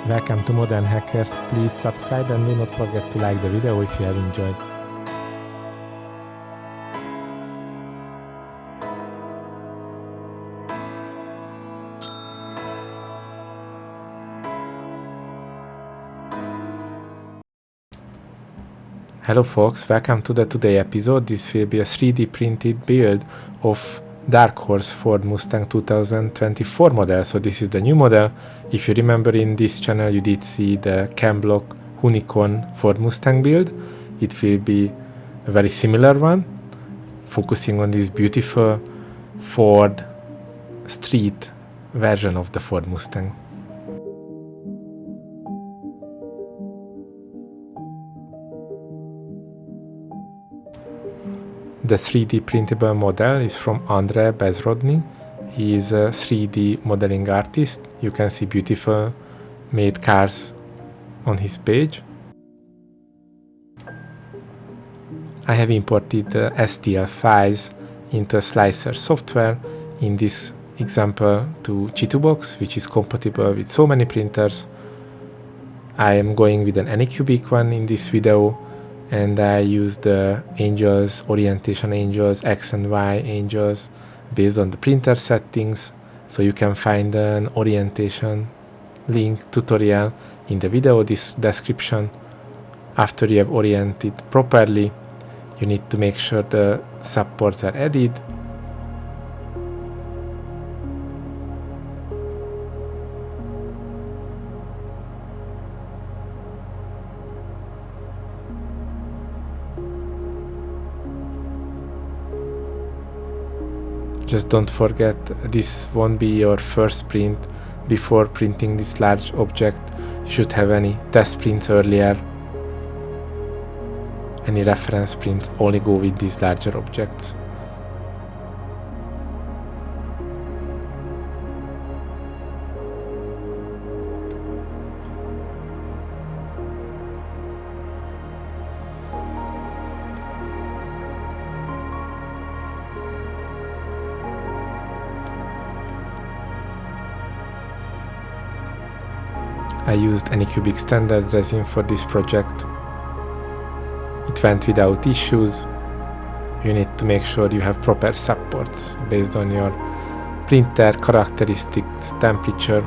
Welcome to Modern Hackers. Please subscribe and do not forget to like the video if you have enjoyed. Hello folks, welcome to the today episode. This will be a 3D printed build of Dark Horse Ford Mustang 2024 model. So this is the new model. If you remember, in this channel you did see the cam block unicorn Ford Mustang build. It will be a very similar one, focusing on this beautiful Ford street version of the Ford Mustang. The 3D printable model is from Andre Bezrodny. He is a 3D modeling artist. You can see beautiful made cars on his page. I have imported the STL files into Slicer software, in this example to Chitubox, which is compatible with so many printers. I am going with an Anycubic one in this video, and I use the angles, orientation angles, X and Y angles based on the printer settings. So you can find an orientation link tutorial in the video description. After you have oriented properly, you need to make sure the supports are added. Just don't forget, this won't be your first print. Before printing this large object, you should have any test prints earlier. Any reference prints only go with these larger objects. I used Anycubic standard resin for this project. It went without issues. You need to make sure you have proper supports based on your printer characteristics, temperature.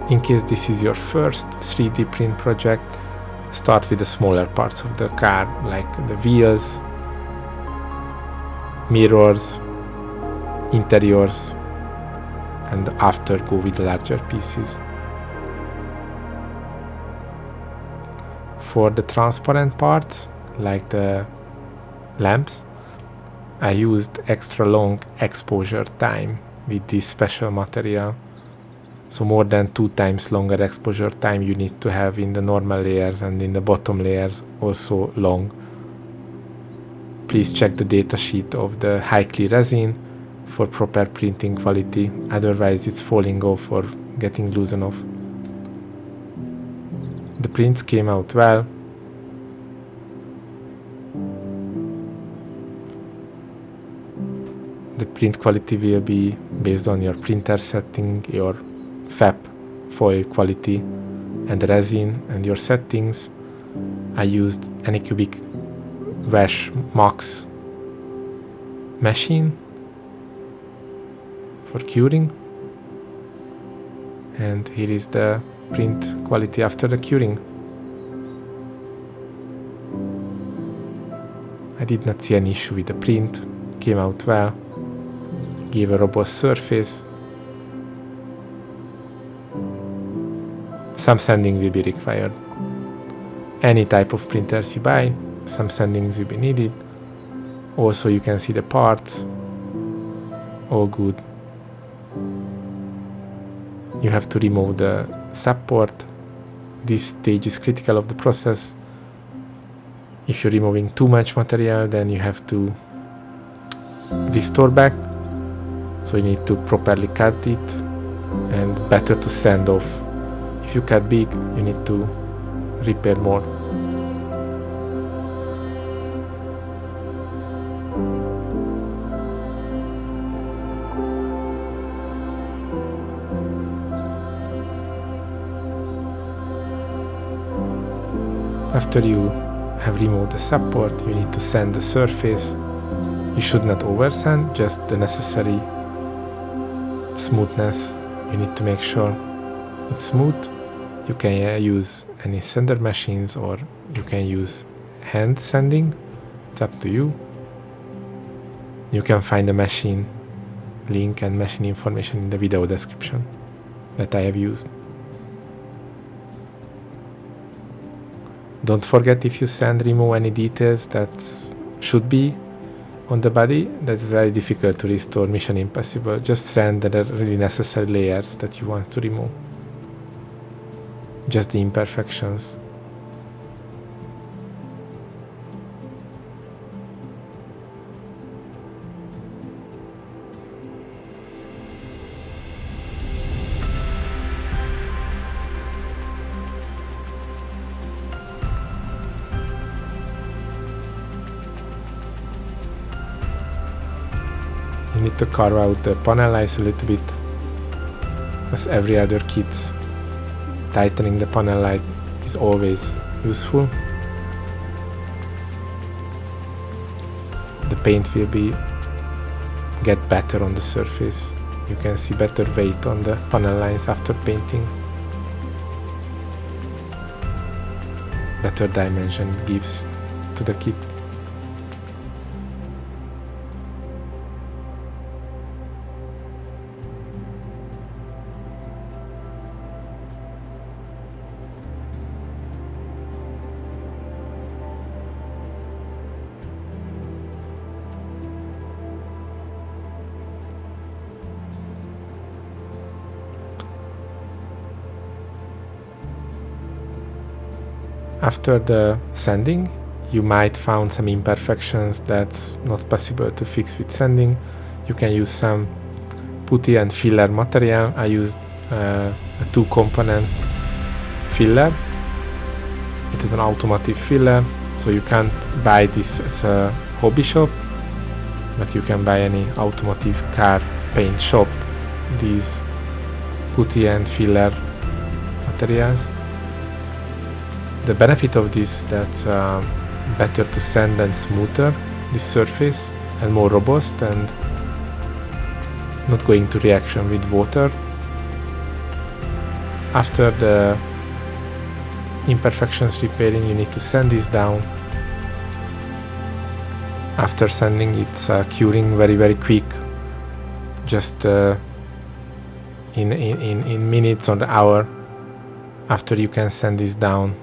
In case this is your first 3D print project, start with the smaller parts of the car, like the wheels, mirrors, interiors, and after go with the larger pieces. For the transparent parts, like the lamps, I used extra long exposure time with this special material. So more than 2 times longer exposure time you need to have in the normal layers, and in the bottom layers also long. Please check the datasheet of the high clear resin for proper printing quality, otherwise it's falling off or getting loosened off. The prints came out well. The print quality will be based on your printer setting, your FEP foil quality, and the resin and your settings. I used Anycubic Wash Max machine for curing. And here is the print quality after the curing. I did not see any issue with the print, came out well, gave a robust surface. Some sanding will be required. Any type of printers you buy, some sandings will be needed. Also you can see the parts, all good. You have to remove the support this stage is critical of the process. If you're removing too much material, then you have to restore back, so you need to properly cut it, and better to sand off. If you cut big, you need to repair more. After you have removed the support, you need to sand the surface. You should not over sand, just the necessary smoothness. You need to make sure it's smooth. You can use any sander machines, or you can use hand sanding. It's up to you. You can find the machine link and machine information in the video description that I have used. Don't forget, if you sand, remove any details that should be on the body. That's very difficult to restore, mission impossible. Just sand the really necessary layers that you want to remove. Just the imperfections. You need to carve out the panel lines a little bit, as every other kit. Tightening the panel line is always useful. The paint will get better on the surface. You can see better weight on the panel lines after painting. Better dimension it gives to the kit. After the sanding, you might find some imperfections that's not possible to fix with sanding. You can use some putty and filler material. I used a 2-component filler. It is an automotive filler, so you can't buy this as a hobby shop, but you can buy any automotive car paint shop these putty and filler materials. The benefit of this, that's better to sand and smoother this surface, and more robust, and not going to reaction with water. After the imperfections repairing, you need to sand this down. After sanding, it's curing very quick, just in minutes or an hour. After, you can sand this down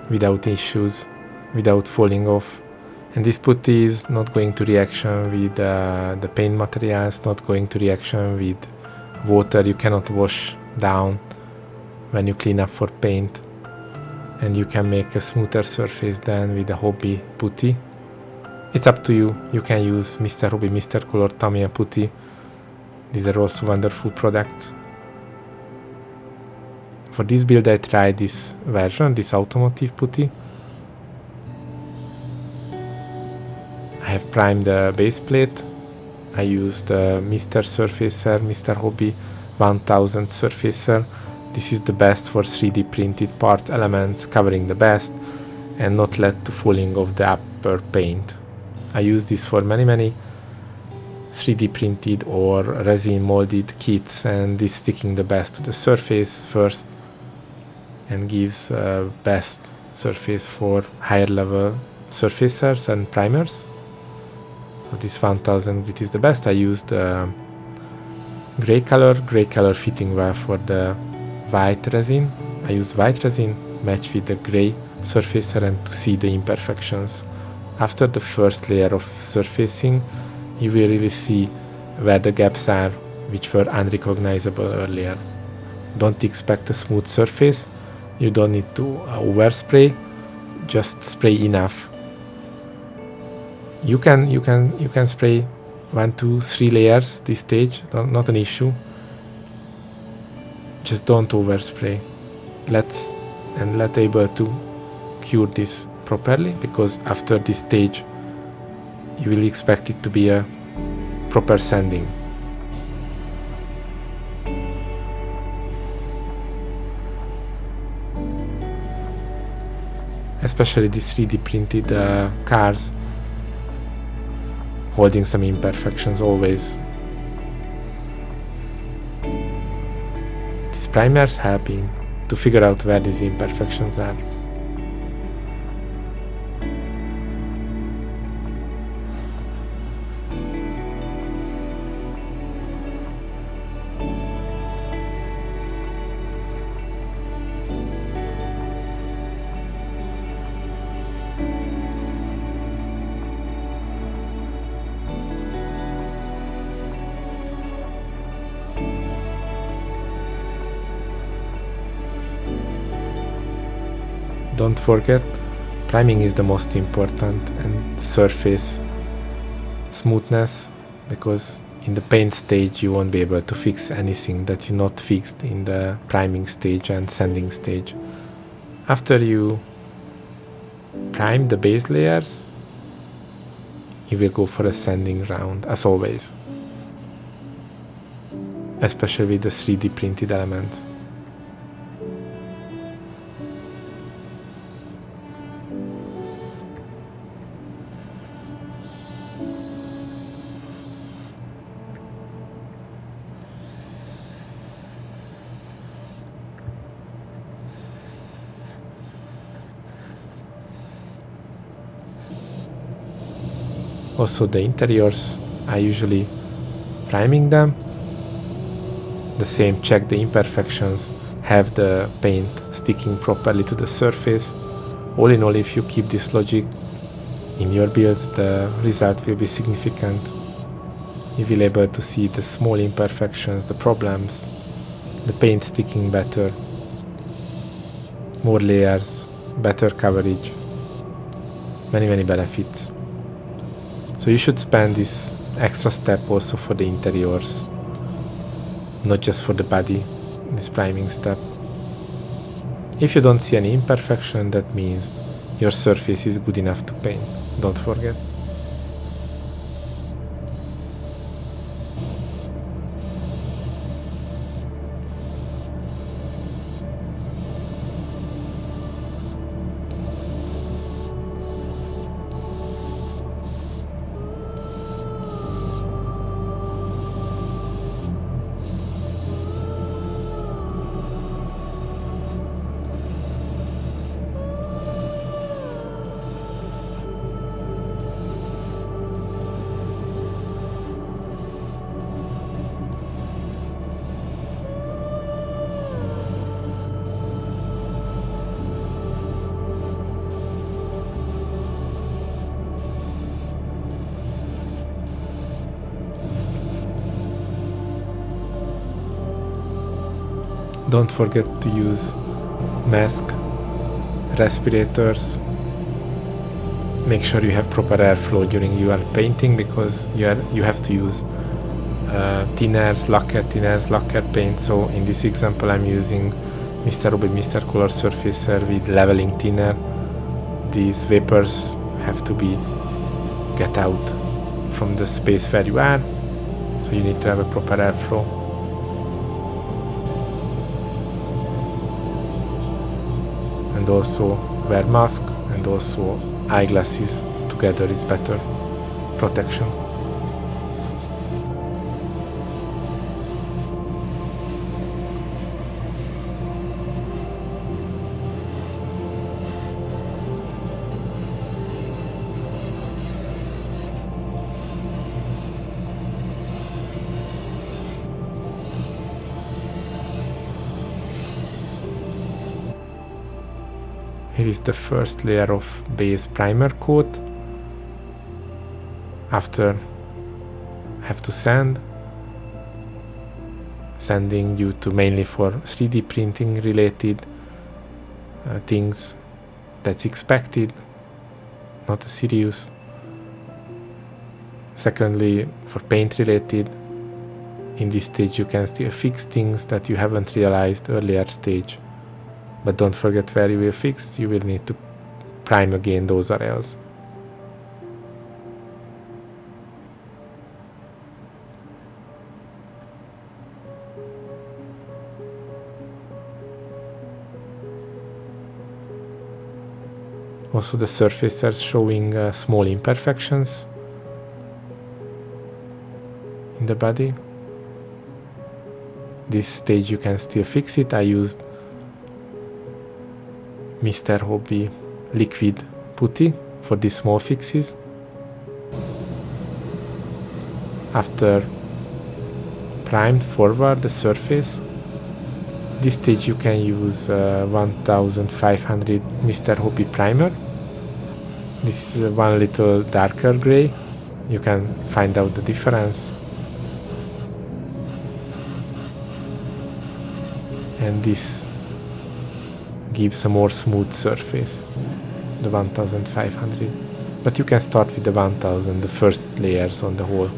without issues, without falling off. And this putty is not going to reaction with the paint materials, not going to reaction with water. You cannot wash down when you clean up for paint, and you can make a smoother surface than with a hobby putty. It's up to you. You can use Mr. Hobby, Mr. Color, Tamiya putty. These are also wonderful products. For this build, I tried this version, this automotive putty. I have primed the base plate. I used Mr. Surfacer, Mr. Hobby 1000 Surfacer. This is the best for 3D printed parts, elements, covering the best and not let to falling of the upper paint. I use this for many 3D printed or resin molded kits, and this sticking the best to the surface first and gives best surface for higher level surfacers and primers. So this 1000 grit is the best. I used gray color fitting well for the white resin. I used white resin matched with the gray surfacer and to see the imperfections. After the first layer of surfacing, you will really see where the gaps are, which were unrecognizable earlier. Don't expect a smooth surface. You don't need to overspray, just spray enough. You can spray 1, 2, 3 layers this stage, not an issue. Just don't overspray. Let able to cure this properly, because after this stage you will expect it to be a proper sanding. Especially these 3D printed cars holding some imperfections always. This primer is helping to figure out where these imperfections are. Don't forget, priming is the most important, and surface smoothness, because in the paint stage you won't be able to fix anything that you not fixed in the priming stage and sanding stage. After you prime the base layers, you will go for a sanding round, as always, especially with the 3D printed elements. Also the interiors, I usually priming them. The same, check the imperfections, have the paint sticking properly to the surface. All in all, if you keep this logic in your builds, the result will be significant. You will be able to see the small imperfections, the problems, the paint sticking better, more layers, better coverage, many benefits. So you should spend this extra step also for the interiors, not just for the body, this priming step. If you don't see any imperfection, that means your surface is good enough to paint, don't forget. Don't forget to use mask, respirators. Make sure you have proper airflow during your painting, because you have to use thinners, lacquer paint. So in this example I'm using Mr. Rubin Mr. Color Surfacer with leveling thinner. These vapors have to get out from the space where you are, so you need to have a proper airflow. And also wear mask, and also eyeglasses together is better protection. Here is the first layer of base primer coat. After have to sand. Sanding due to mainly for 3D printing related things that's expected, not serious. Secondly, for paint related, in this stage you can still fix things that you haven't realized earlier stage. But don't forget, where you will fix, you will need to prime again those areas. Also, the surface are showing small imperfections in the body. This stage you can still fix it. I used Mr. Hobby liquid putty for these small fixes. After primed forward the surface, this stage you can use 1500 Mr. Hobby primer. This is one little darker gray. You can find out the difference. And this gives a more smooth surface, the 1500. But you can start with the 1000, the first layers on the whole.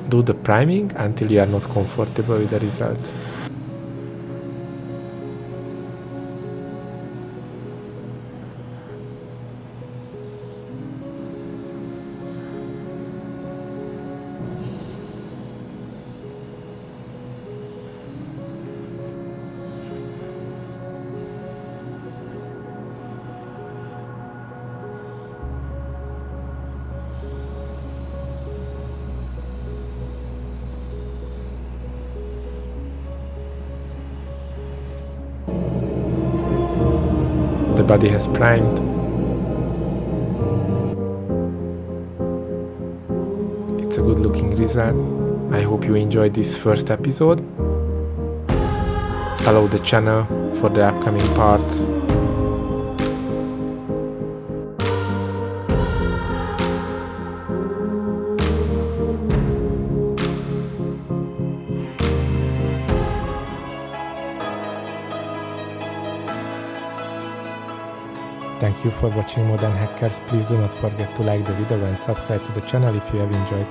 Do the priming until you are not comfortable with the results. The body has primed. It's a good looking result. I hope you enjoyed this first episode. Follow the channel for the upcoming parts. Thank you for watching Modern Hackers. Please do not forget to like the video and subscribe to the channel if you have enjoyed.